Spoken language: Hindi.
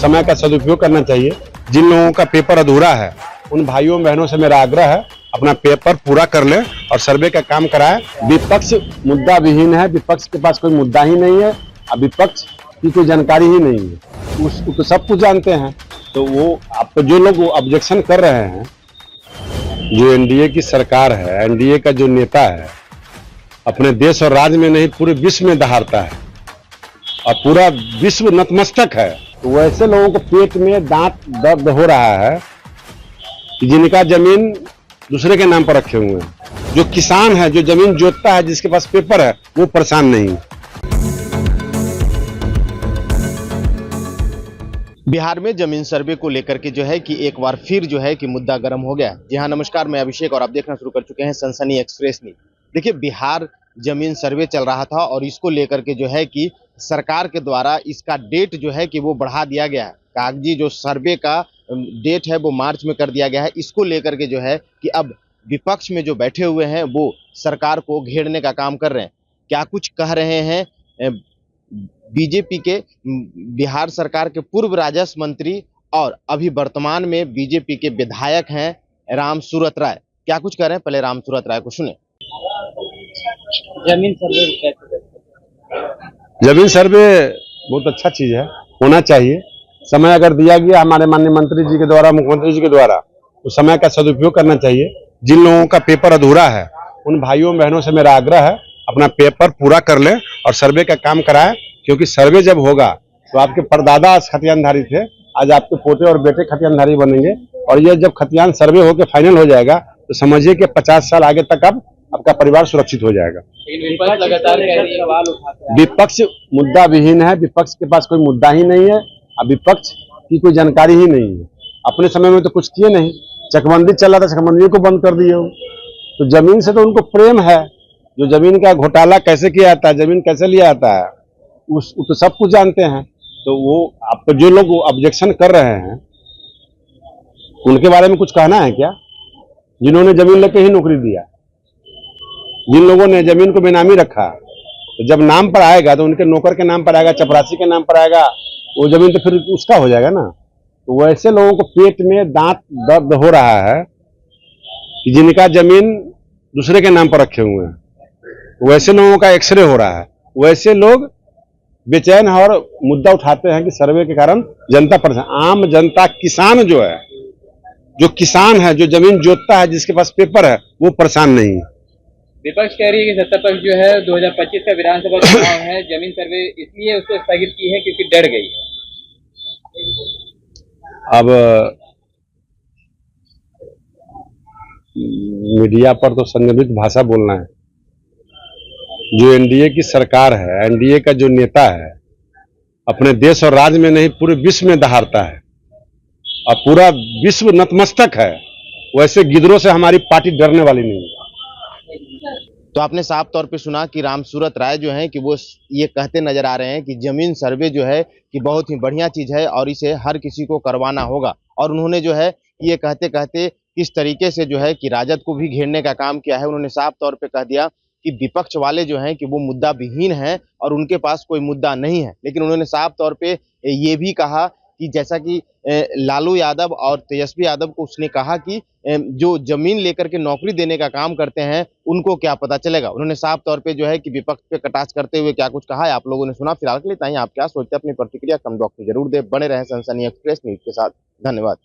समय का सदुपयोग करना चाहिए। जिन लोगों का पेपर अधूरा है उन भाइयों बहनों से मेरा आग्रह है, अपना पेपर पूरा कर लें और सर्वे का काम कराएं। विपक्ष मुद्दा विहीन है, विपक्ष के पास कोई मुद्दा ही नहीं है और विपक्ष की कोई जानकारी ही नहीं है। उसको तो सब कुछ जानते हैं। तो वो आप जो लोग ऑब्जेक्शन कर रहे हैं, जो एनडीए की सरकार है, एनडीए का जो नेता है, अपने देश और राज्य में नहीं पूरे विश्व में दहाड़ता है और पूरा विश्व नतमस्तक है। तो वैसे लोगों को पेट में दांत दर्द हो रहा है कि जिनका जमीन दूसरे के नाम पर रखे हुए हैं। जो किसान है, जो जमीन जोतता है, जिसके पास पेपर है, वो परेशान नहीं है। बिहार में जमीन सर्वे को लेकर के जो है कि एक बार फिर जो है कि मुद्दा गर्म हो गया। जी हाँ, नमस्कार, मैं अभिषेक और आप देखना शुरू कर चुके हैं सनसनी एक्सप्रेस न्यूज। देखिए, बिहार जमीन सर्वे चल रहा था और इसको लेकर के जो है कि सरकार के द्वारा इसका डेट जो है कि वो बढ़ा दिया गया है। कागजी जो सर्वे का डेट है वो मार्च में कर दिया गया है। इसको लेकर के जो है कि अब विपक्ष में जो बैठे हुए हैं वो सरकार को घेरने का काम कर रहे हैं। क्या कुछ कह रहे हैं बीजेपी के बिहार सरकार के पूर्व राजस्व मंत्री और अभी वर्तमान में बीजेपी के विधायक हैं राम सूरत राय। क्या कुछ कह रहे हैं, पहले राम सूरत राय को सुने। जमीन सर्वे कैसे? जमीन सर्वे बहुत अच्छा चीज है, होना चाहिए। समय अगर दिया गया हमारे माननीय मंत्री जी के द्वारा, मुख्यमंत्री जी के द्वारा, तो समय का सदुपयोग करना चाहिए। जिन लोगों का पेपर अधूरा है उन भाइयों बहनों से मेरा आग्रह है, अपना पेपर पूरा कर लें और सर्वे का काम कराएं। क्योंकि सर्वे जब होगा तो आपके परदादा खतियानधारी थे, आज आपके पोते और बेटे खतियानधारी बनेंगे। और ये जब खतियान सर्वे होकर फाइनल हो जाएगा तो समझिए कि 50 साल आगे तक अब आपका परिवार सुरक्षित हो जाएगा। लगातार सवाल उठाते हैं। विपक्ष मुद्दा विहीन है, विपक्ष के पास कोई मुद्दा ही नहीं है और विपक्ष की कोई जानकारी ही नहीं है। अपने समय में तो कुछ किए नहीं, चकबंदी चल रहा था, चकबंदी को बंद कर दिए। तो जमीन से तो उनको प्रेम है। जो जमीन का घोटाला कैसे किया जाता है, जमीन कैसे लिया जाता है, उस तो सब कुछ जानते हैं। तो वो आप जो लोग ऑब्जेक्शन कर रहे हैं उनके बारे में कुछ कहना है क्या? जिन्होंने जमीन लेके ही नौकरी दिया, जिन लोगों ने जमीन को बेनामी रखा, तो जब नाम पर आएगा तो उनके नौकर के नाम पर आएगा, चपरासी के नाम पर आएगा, वो जमीन तो फिर उसका हो जाएगा ना। तो वैसे लोगों को पेट में दांत दर्द हो रहा है कि जिनका जमीन दूसरे के नाम पर रखे हुए हैं, वैसे लोगों का एक्सरे हो रहा है। वैसे लोग बेचैन है और मुद्दा उठाते हैं कि सर्वे के कारण जनता परेशान। आम जनता, किसान जो है, जो किसान है, जो जमीन जोतता है, जिसके पास पेपर है, वो परेशान नहीं है। विपक्ष कह रही है कि सत्ता पक्ष जो है 2025 का विधानसभा चुनाव है, जमीन सर्वे इसलिए उसको स्थगित की है क्योंकि डर गई है। अब मीडिया पर तो संयमित भाषा बोलना है। जो एनडीए की सरकार है, एनडीए का जो नेता है, अपने देश और राज्य में नहीं पूरे विश्व में दहाड़ता है और पूरा विश्व नतमस्तक है। वैसे गिदरों से हमारी पार्टी डरने वाली नहीं है। तो आपने साफ तौर पे सुना कि राम सूरत राय जो हैं कि वो ये कहते नजर आ रहे हैं कि जमीन सर्वे जो है कि बहुत ही बढ़िया चीज है और इसे हर किसी को करवाना होगा। और उन्होंने जो है ये कहते कहते किस तरीके से जो है कि राजद को भी घेरने का काम किया है। उन्होंने साफ तौर पे कह दिया कि विपक्ष वाले जो हैं कि वो मुद्दा विहीन है और उनके पास कोई मुद्दा नहीं है। लेकिन उन्होंने साफ तौर पे ये भी कहा कि जैसा कि लालू यादव और तेजस्वी यादव को उसने कहा कि जो जमीन लेकर के नौकरी देने का काम करते हैं उनको क्या पता चलेगा। उन्होंने साफ तौर पे जो है कि विपक्ष पे कटाक्ष करते हुए क्या कुछ कहा है आप लोगों ने सुना। फिलहाल के लिए इतना ही। आप क्या सोचते हैं, अपनी प्रतिक्रिया कमेंट बॉक्स में जरूर दें। बने रहें सनसनी एक्सप्रेस न्यूज के साथ। धन्यवाद।